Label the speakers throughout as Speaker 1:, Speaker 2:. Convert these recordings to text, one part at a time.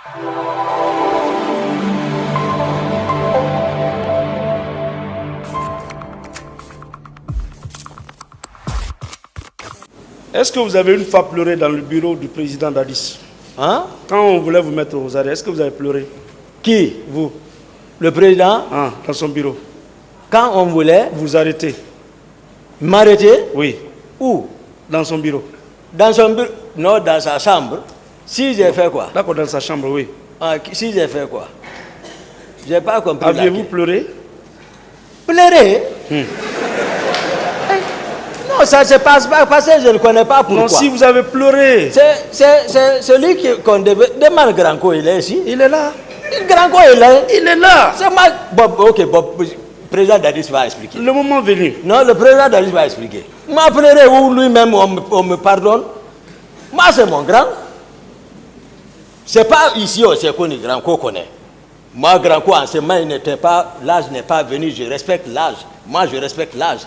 Speaker 1: Est-ce que vous avez une fois pleuré dans le bureau du président Dadis?
Speaker 2: Hein?
Speaker 1: Quand on voulait vous mettre aux arrêts, est-ce que vous avez pleuré?
Speaker 2: Qui?
Speaker 1: Vous?
Speaker 2: Le président?
Speaker 1: Ah, dans son bureau.
Speaker 2: Quand on voulait
Speaker 1: Vous arrêter?
Speaker 2: m'arrêter?
Speaker 1: Oui.
Speaker 2: Où?
Speaker 1: Dans son bureau.
Speaker 2: Dans son bureau? Non, dans sa chambre. Si j'ai fait quoi?
Speaker 1: D'accord, dans sa chambre, oui.
Speaker 2: Ah, si j'ai fait quoi? J'ai pas compris.
Speaker 1: Aviez-vous pleuré?
Speaker 2: Pleurer? Non, ça ne se passe pas parce que je ne connais pas pourquoi.
Speaker 1: Non, si vous avez pleuré.
Speaker 2: C'est celui qu'on devait... Demande Granco, il est ici.
Speaker 1: Il est là.
Speaker 2: Granco, il est là.
Speaker 1: Il est là.
Speaker 2: C'est moi... Bon, ok, bon, le président Dadis va expliquer.
Speaker 1: Le moment venu.
Speaker 2: Non, le président Dadis va expliquer. Moi, pleurer ou lui-même, on me pardonne. Moi, c'est mon grand. C'est pas ici, on s'est connu, Granco connaît. Moi, Granco, en ce moment, il n'était pas... L'âge n'est pas venu, je respecte l'âge. Moi, je respecte l'âge.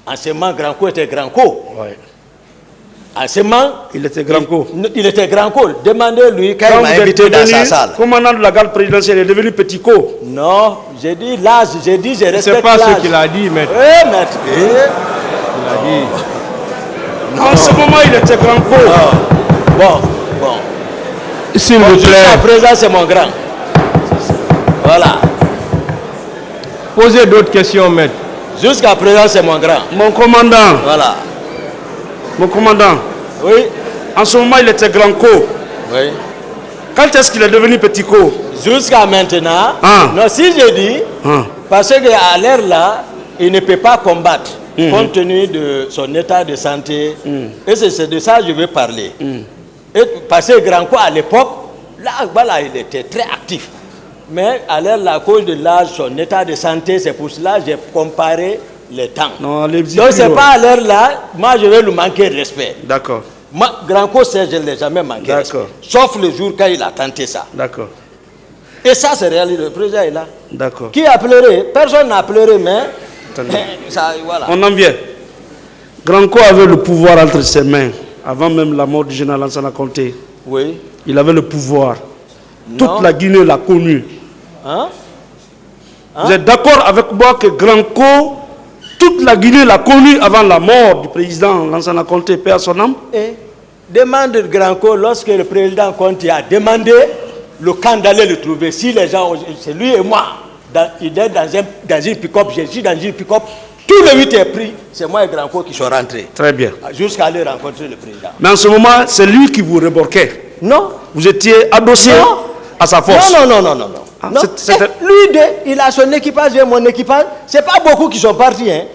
Speaker 2: En ce moment, Granco était Granco.
Speaker 1: Oui.
Speaker 2: En ce moment...
Speaker 1: Il était Granco.
Speaker 2: Il était Granco. Demandez-lui quand il m'a invité dans sa salle.
Speaker 1: Commandant de la garde présidentielle, il est devenu petit co.
Speaker 2: Non, j'ai dit l'âge, j'ai dit je respecte l'âge.
Speaker 3: C'est pas ce qu'il a dit, maître.
Speaker 2: Oui, maître.
Speaker 3: Il a dit.
Speaker 1: Non. En ce moment, il était Granco.
Speaker 2: Bon.
Speaker 3: S'il vous plaît.
Speaker 2: Jusqu'à présent, c'est mon grand. Voilà.
Speaker 3: Posez d'autres questions, maître.
Speaker 2: Jusqu'à présent, c'est mon grand.
Speaker 1: Mon commandant.
Speaker 2: Voilà.
Speaker 1: Mon commandant.
Speaker 2: Oui.
Speaker 1: En ce moment, il était Granco.
Speaker 2: Oui.
Speaker 1: Quand est-ce qu'il est devenu petit co?
Speaker 2: Jusqu'à maintenant.
Speaker 1: Ah.
Speaker 2: Non, si je dis, parce qu'à l'heure là, il ne peut pas combattre, compte tenu de son état de santé. Et c'est de ça que je veux parler. Et parce que Granco, à l'époque, là, voilà, il était très actif. Mais à l'heure, à cause de l'âge, son état de santé, c'est pour cela que j'ai comparé les temps.
Speaker 1: Non,
Speaker 2: donc, c'est pas à l'heure là, moi, je vais lui manquer de respect.
Speaker 1: D'accord.
Speaker 2: Moi, Granco, je ne l'ai jamais manqué de respect. Sauf le jour quand il a tenté ça.
Speaker 1: D'accord.
Speaker 2: Et ça, c'est réel, le président est là.
Speaker 1: D'accord.
Speaker 2: Qui a pleuré? Personne n'a pleuré, mais... ça, voilà.
Speaker 1: On en vient. Granco avait le pouvoir entre ses mains, avant même la mort du général Lansana Conté.
Speaker 2: Oui.
Speaker 1: Il avait le pouvoir.
Speaker 2: Non.
Speaker 1: Toute la Guinée l'a connu.
Speaker 2: Hein?
Speaker 1: Vous êtes d'accord avec moi que Granco, toute la Guinée l'a connu avant la mort du président Lansana Conté, paix à son âme?
Speaker 2: Et demande Granco, lorsque le président Conté a demandé le camp d'aller le trouver, si les gens, c'est lui et moi, il est dans une pick-up, je suis dans une pick-up, tous les 8 est pris, c'est moi et Granco qui sont rentrés.
Speaker 1: Très bien.
Speaker 2: Jusqu'à aller rencontrer le président.
Speaker 1: Mais en ce moment, c'est lui qui vous remorquait.
Speaker 2: Non.
Speaker 1: Vous étiez adossé à sa force.
Speaker 2: Non.
Speaker 1: Ah,
Speaker 2: non. Lui, il a son équipage, j'ai mon équipage. Ce n'est pas beaucoup qui sont partis. Hein.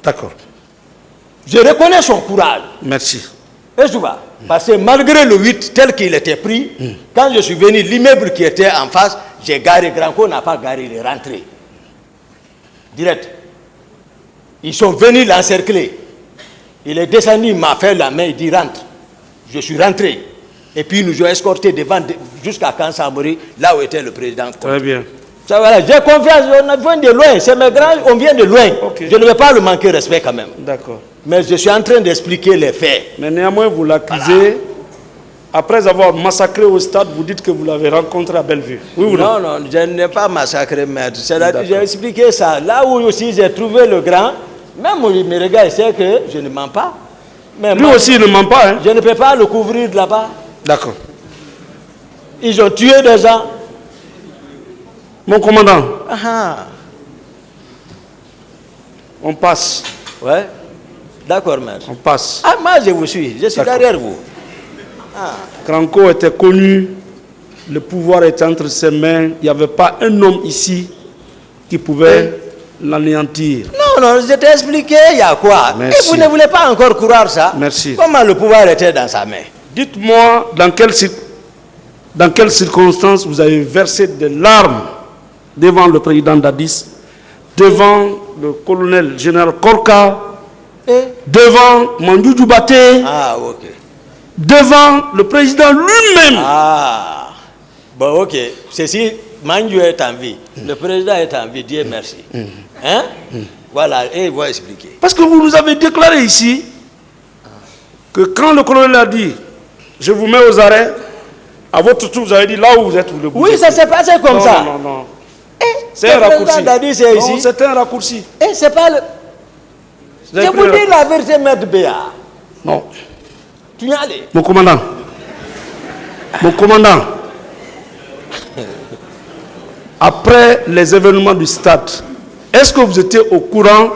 Speaker 1: D'accord.
Speaker 2: Je reconnais son courage.
Speaker 1: Merci.
Speaker 2: Et tu vois, parce que malgré le 8 tel qu'il était pris, quand je suis venu, l'immeuble qui était en face, j'ai garé. Granco n'a pas garé, il est rentré. Direct. Ils sont venus l'encercler. Il est descendu, il m'a fait la main, il dit rentre. Je suis rentré. Et puis ils nous ont escortés devant, jusqu'à Kansamori, là où était le président.
Speaker 1: Très bien.
Speaker 2: Ça, voilà, j'ai confiance, on vient de loin, c'est mes grands, on vient de loin.
Speaker 1: Okay.
Speaker 2: Je ne vais pas le manquer respect quand même.
Speaker 1: D'accord.
Speaker 2: Mais je suis en train d'expliquer les faits.
Speaker 1: Mais néanmoins, vous l'accusez. Voilà. Après avoir massacré au stade, vous dites que vous l'avez rencontré à Bellevue. Oui ou non?
Speaker 2: Non, je n'ai pas massacré, maître. J'ai expliqué ça. Là où aussi j'ai trouvé le grand, même il me regarde, il sait que je ne mens pas. Mais
Speaker 1: lui
Speaker 2: moi,
Speaker 1: aussi, il ne ment pas. Hein?
Speaker 2: Je ne peux pas le couvrir de là-bas.
Speaker 1: D'accord.
Speaker 2: Ils ont tué des gens.
Speaker 1: Mon commandant. On passe.
Speaker 2: Ouais. D'accord, maître.
Speaker 1: On passe.
Speaker 2: Ah, moi, je vous suis. Je suis derrière vous.
Speaker 1: Granco était connu. Le pouvoir était entre ses mains. Il n'y avait pas un homme ici qui pouvait l'anéantir.
Speaker 2: Non, je t'ai expliqué, il y a quoi.
Speaker 1: Merci.
Speaker 2: Et vous ne voulez pas encore croire ça.
Speaker 1: Merci.
Speaker 2: Comment le pouvoir était dans sa main?
Speaker 1: Dites-moi dans quelles circonstances vous avez versé des larmes devant le président Dadis, devant le colonel général Korka, devant Mandou Djoubaté, devant le président lui-même.
Speaker 2: Bon, ok. Ceci, Mandou est en vie. Le président est en vie, Dieu merci. Hein? Voilà, et il va expliquer.
Speaker 1: Parce que vous nous avez déclaré ici que quand le colonel a dit « Je vous mets aux arrêts », À votre tour, vous avez dit là où vous êtes, vous le bougez.
Speaker 2: Oui, ça s'est passé comme ça.
Speaker 1: Non, non, non.
Speaker 2: C'est
Speaker 1: C'est un raccourci.
Speaker 2: Dadis est ici.
Speaker 1: Non, c'est un raccourci.
Speaker 2: Et c'est pas le...
Speaker 1: Vous avez
Speaker 2: Je
Speaker 1: pris
Speaker 2: vous
Speaker 1: le-
Speaker 2: dis la vérité, Maître Béa.
Speaker 1: Non.
Speaker 2: Tu y es allé.
Speaker 1: Mon commandant. Mon commandant. Après les événements du stade, est-ce que vous étiez au courant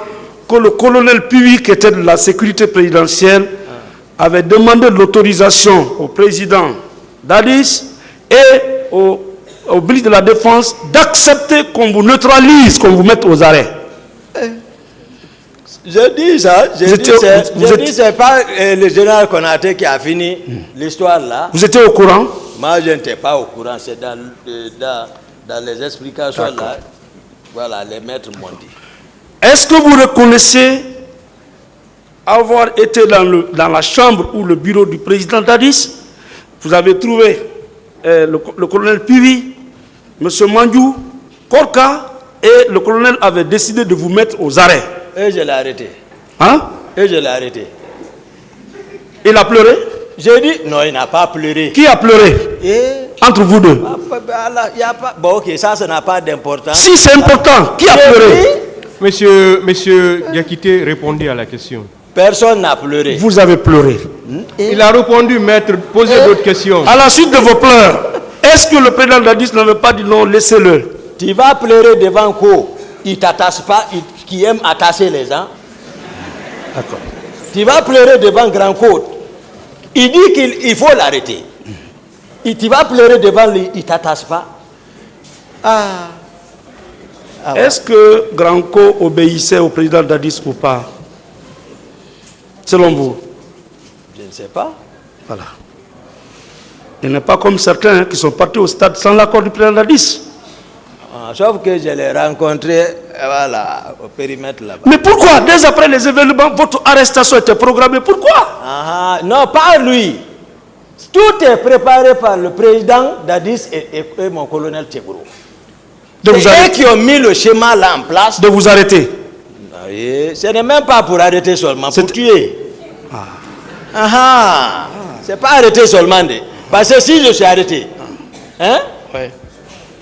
Speaker 1: que le colonel Puy, qui était de la sécurité présidentielle, avait demandé l'autorisation au président Dadis et au ministre de la Défense d'accepter qu'on vous neutralise, qu'on vous mette aux arrêts?
Speaker 2: Je dis ça,
Speaker 1: Vous étiez- vous êtes-
Speaker 2: c'est pas le général Konaté qui a fini l'histoire là.
Speaker 1: Vous étiez au courant?
Speaker 2: Moi, je n'étais pas au courant, c'est dans les explications là. Voilà, les maîtres m'ont dit.
Speaker 1: Est-ce que vous reconnaissez avoir été dans la chambre ou le bureau du président Dadis? Vous avez trouvé le colonel Pivi, M. Mandjou, Korka, et le colonel avait décidé de vous mettre aux arrêts.
Speaker 2: Et je l'ai arrêté.
Speaker 1: Hein?
Speaker 2: Et je l'ai arrêté.
Speaker 1: Il a pleuré?
Speaker 2: J'ai dit, non, il n'a pas pleuré.
Speaker 1: Qui a pleuré
Speaker 2: Et...
Speaker 1: entre vous deux?
Speaker 2: Il y a pas... Bon, ok, ça n'a pas d'importance.
Speaker 1: Si c'est important, qui a pleuré?
Speaker 3: Monsieur Diakité, répondez à la question.
Speaker 2: Personne n'a pleuré.
Speaker 1: Vous avez pleuré.
Speaker 3: Il a répondu, maître, posez d'autres questions.
Speaker 1: À la suite de vos pleurs, est-ce que le président Dadis n'avait pas dit non, laissez-le?
Speaker 2: Tu vas pleurer devant quoi? Il ne t'attache pas, qui aime attacher les gens.
Speaker 1: D'accord.
Speaker 2: Tu vas pleurer devant Grand Côte. Il dit qu'il faut l'arrêter. Tu vas pleurer devant lui, il ne t'attache pas.
Speaker 1: Est-ce que Granco obéissait au président Dadis ou pas? Selon vous?
Speaker 2: Je ne sais pas.
Speaker 1: Voilà. Il n'est pas comme certains qui sont partis au stade sans l'accord du président Dadis.
Speaker 2: Sauf que je l'ai rencontré voilà, au périmètre là-bas.
Speaker 1: Mais pourquoi? Dès après les événements, votre arrestation était programmée. Pourquoi?
Speaker 2: Non, pas lui. Tout est préparé par le président Dadis et mon colonel Tchegourou.
Speaker 1: De vous
Speaker 2: C'est eux
Speaker 1: arrêter.
Speaker 2: qui ont mis le schéma là en place.
Speaker 1: De vous arrêter.
Speaker 2: Oui, ce n'est même pas pour arrêter seulement, pour tuer. C'est pas arrêter seulement. Parce que si je suis arrêté, hein,
Speaker 1: Ouais.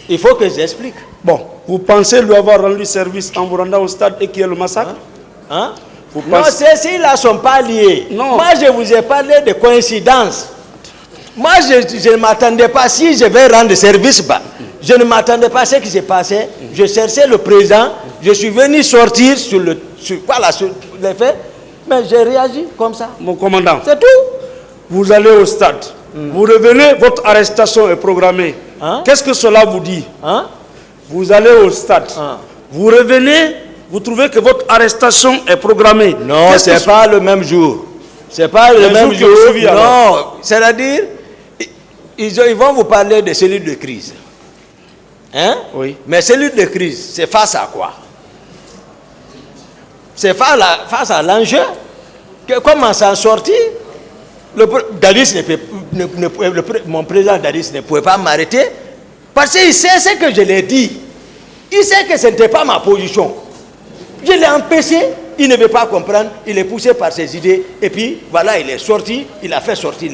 Speaker 2: il faut que j'explique.
Speaker 1: Bon, vous pensez lui avoir rendu service en vous rendant au stade et qu'il y ait le massacre?
Speaker 2: Hein?
Speaker 1: Vous
Speaker 2: Non,
Speaker 1: pensez-
Speaker 2: ceux-ci-là ne sont pas liés.
Speaker 1: Non.
Speaker 2: Moi, je vous ai parlé de coïncidence. Moi, je ne m'attendais pas, si je vais rendre service, je ne m'attendais pas à ce qui s'est passé. Je cherchais le président, je suis venu sortir sur les faits, mais j'ai réagi comme ça.
Speaker 1: Mon commandant,
Speaker 2: C'est tout.
Speaker 1: vous allez au stade. Vous revenez, votre arrestation est programmée.
Speaker 2: Hein?
Speaker 1: Qu'est-ce que cela vous dit?
Speaker 2: Hein?
Speaker 1: Vous allez au stade.
Speaker 2: Hein?
Speaker 1: Vous revenez, vous trouvez que votre arrestation est programmée.
Speaker 2: Non,
Speaker 1: Qu'est-ce
Speaker 2: c'est
Speaker 1: que-
Speaker 2: pas le même jour. C'est pas le
Speaker 1: Les
Speaker 2: même
Speaker 1: jours qui ont
Speaker 2: jour.
Speaker 1: suivi, alors.
Speaker 2: Non, c'est-à-dire, ils vont vous parler de cellules de crise. Hein?
Speaker 1: Oui.
Speaker 2: Mais cellules de crise, c'est face à quoi? C'est face à l'enjeu. Comment s'en sortir? Dadis mon président Dadis ne pouvait pas m'arrêter parce qu'il sait ce que je l'ai dit. Il sait que ce n'était pas ma position. Je l'ai empêché, il ne veut pas comprendre, il est poussé par ses idées et puis voilà, il est sorti, il a fait sortir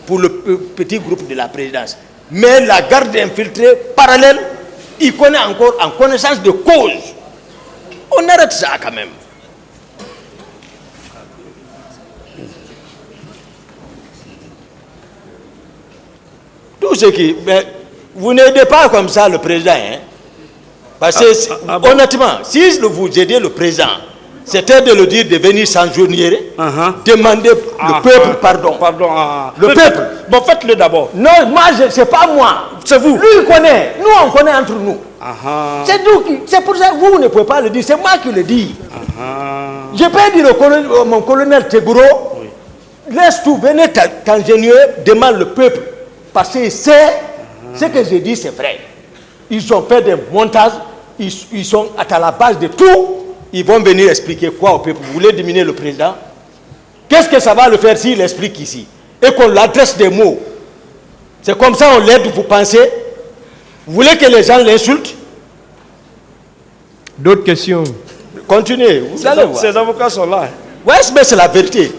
Speaker 2: pour le petit groupe de la présidence. Mais la garde infiltrée parallèle, il connaît encore en connaissance de cause. On arrête ça quand même. Tout ce qui... Mais vous n'aidez pas comme ça le président. Hein? Parce que,
Speaker 1: bon.
Speaker 2: honnêtement, si vous aidez le président, c'était de le dire de venir s'enjourner, demander le peuple pardon. Le peuple.
Speaker 1: Bon, faites-le d'abord.
Speaker 2: Non, moi, c'est pas moi.
Speaker 1: C'est vous.
Speaker 2: Lui, il connaît. Nous, on connaît entre nous. C'est pour ça que vous ne pouvez pas le dire. C'est moi qui le dis. Je peux dire mon colonel Tchegourou, laisse tout, venez t'ingénier, demande le peuple. Parce qu'il sait ce que j'ai dit, c'est vrai. Ils ont fait des montages, ils sont à la base de tout. Ils vont venir expliquer quoi au peuple. Vous voulez diminuer le président? Qu'est-ce que ça va le faire s'il explique ici? Et qu'on l'adresse des mots. C'est comme ça on l'aide, vous pensez? Vous voulez que les gens l'insultent?
Speaker 3: D'autres questions?
Speaker 2: Continuez, vous allez voir.
Speaker 1: Ces avocats sont là.
Speaker 2: Oui, mais c'est la vérité.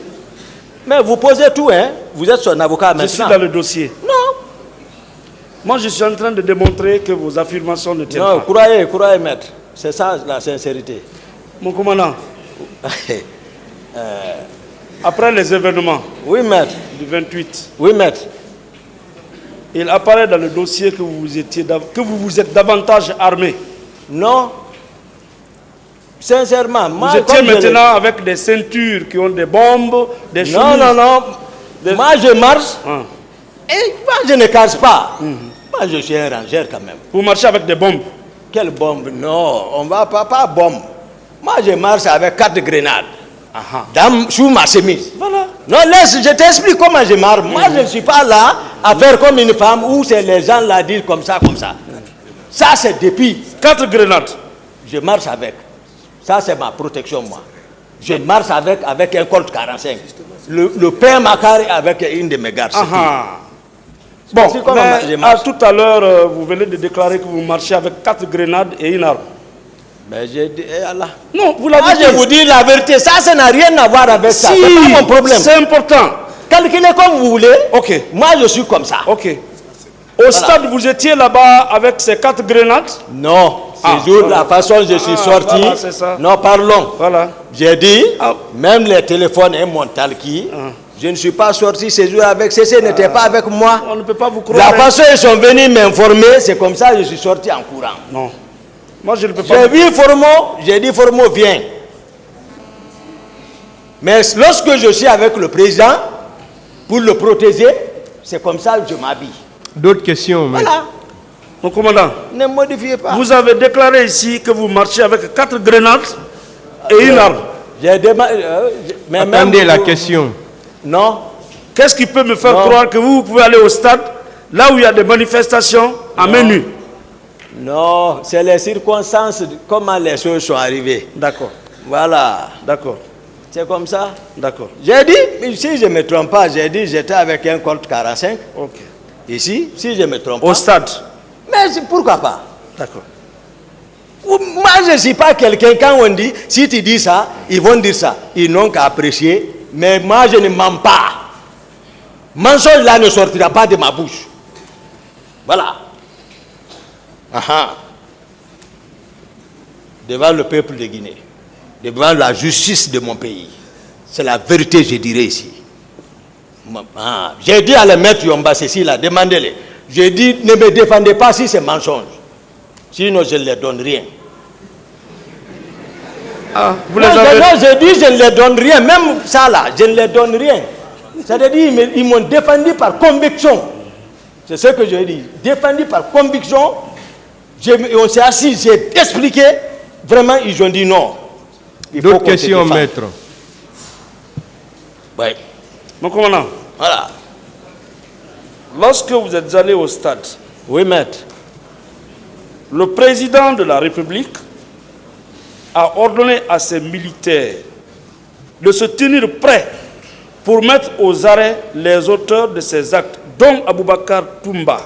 Speaker 2: Mais vous posez tout, hein? Vous êtes son avocat maintenant.
Speaker 1: Je suis dans le dossier.
Speaker 2: Non,
Speaker 1: Moi, je suis en train de démontrer que vos affirmations ne tiennent
Speaker 2: Non,
Speaker 1: pas.
Speaker 2: croyez, maître. C'est ça la sincérité.
Speaker 1: Mon commandant, après les événements
Speaker 2: Oui, maître.
Speaker 1: du 28,
Speaker 2: Oui, maître.
Speaker 1: il apparaît dans le dossier que vous vous êtes davantage armé.
Speaker 2: Non. Sincèrement, moi,
Speaker 1: Vous étiez
Speaker 2: comme je l'ai-
Speaker 1: maintenant avec des ceintures qui ont des bombes, des chemises.
Speaker 2: Non. Moi, je marche
Speaker 1: Ah.
Speaker 2: et moi, je ne casse pas. Moi, je suis un rangeur quand même.
Speaker 1: Vous marchez avec des bombes.
Speaker 2: Quelle bombe? Non, on va pas bombe. Moi, je marche avec 4 grenades. Sous ma chemise.
Speaker 1: Voilà.
Speaker 2: Non, laisse, je t'explique comment je marche. Moi, je ne suis pas là à faire comme une femme où c'est les gens la disent comme ça. Ça, c'est depuis.
Speaker 1: 4 grenades.
Speaker 2: Je marche avec. Ça, c'est ma protection, moi. Je marche avec un Colt 45. Le père Makar avec une de mes gardes.
Speaker 1: Bon,
Speaker 2: C'est comment je
Speaker 1: mais
Speaker 2: marche.
Speaker 1: tout à l'heure, vous venez de déclarer que vous marchez avec 4 grenades et une arme.
Speaker 2: Mais j'ai dit, eh Allah.
Speaker 1: Non, vous
Speaker 2: Moi,
Speaker 1: l'avez dit.
Speaker 2: je vous dis la vérité. Ça n'a rien à voir avec ça.
Speaker 1: Si,
Speaker 2: C'est pas mon problème.
Speaker 1: c'est important.
Speaker 2: Calculez comme vous voulez.
Speaker 1: Ok.
Speaker 2: Moi, je suis comme ça.
Speaker 1: Ok. Au stade, vous étiez là-bas avec ces 4 grenades.
Speaker 2: Non.
Speaker 1: Ah,
Speaker 2: Ce jour,
Speaker 1: voilà.
Speaker 2: la façon dont je suis sorti.
Speaker 1: Voilà, c'est ça.
Speaker 2: Non, parlons.
Speaker 1: Voilà.
Speaker 2: J'ai dit,
Speaker 1: Ah.
Speaker 2: même les téléphones et mon talki, je ne suis pas sorti ce jour avec CC, n'était pas avec moi.
Speaker 1: On ne peut pas vous
Speaker 2: La
Speaker 1: croire.
Speaker 2: façon dont ils sont venus m'informer, c'est comme ça que je suis sorti en courant.
Speaker 1: Non. Moi, je ne peux pas.
Speaker 2: J'ai vu Formo, j'ai dit Formo, viens. Mais lorsque je suis avec le président, pour le protéger, c'est comme ça que je m'habille.
Speaker 3: D'autres questions, maître?
Speaker 2: Voilà.
Speaker 1: Mon commandant,
Speaker 2: Ne modifiez pas.
Speaker 1: vous avez déclaré ici que vous marchez avec 4 grenades et une arme.
Speaker 2: J'ai demandé. Mais même
Speaker 3: Attendez la
Speaker 2: vous-
Speaker 3: question.
Speaker 2: Non.
Speaker 1: Qu'est-ce qui peut me faire
Speaker 2: Non.
Speaker 1: croire que vous pouvez aller au stade, là où il y a des manifestations, à main nue?
Speaker 2: Non, c'est les circonstances, comment les choses sont arrivées.
Speaker 1: D'accord,
Speaker 2: Voilà.
Speaker 1: d'accord,
Speaker 2: C'est comme ça.
Speaker 1: d'accord.
Speaker 2: J'ai dit, si je ne me trompe pas, j'ai dit j'étais avec un Colt 45.
Speaker 1: Ok.
Speaker 2: Ici, si je ne me trompe
Speaker 1: Au
Speaker 2: pas.
Speaker 1: stade.
Speaker 2: Mais pourquoi pas?
Speaker 1: D'accord.
Speaker 2: Moi, je ne suis pas quelqu'un, quand on dit, si tu dis ça, ils vont dire ça. Ils n'ont qu'à apprécier. Mais moi, je ne mens pas. Mensonge là ne sortira pas de ma bouche. Voilà. Devant le peuple de Guinée, devant la justice de mon pays. C'est la vérité, je dirais ici. J'ai dit à le maître Yomba, ceci là, demandez-le. J'ai dit, ne me défendez pas si c'est mensonge. Sinon, je ne leur donne rien.
Speaker 1: Ah, vous
Speaker 2: Non,
Speaker 1: les avez...
Speaker 2: j'ai dit, je ne leur donne rien. Même ça là, je ne leur donne rien. C'est-à-dire, ils m'ont défendu par conviction. C'est ce que j'ai dit. Défendu par conviction. On s'est assis, j'ai expliqué. Vraiment, ils ont dit non.
Speaker 3: D'autres questions, maître?
Speaker 2: Oui.
Speaker 1: Mon commandant,
Speaker 2: Voilà.
Speaker 1: lorsque vous êtes allé au stade,
Speaker 2: Oui, maître.
Speaker 1: le président de la République a ordonné à ses militaires de se tenir prêts pour mettre aux arrêts les auteurs de ces actes, dont Aboubacar Toumba.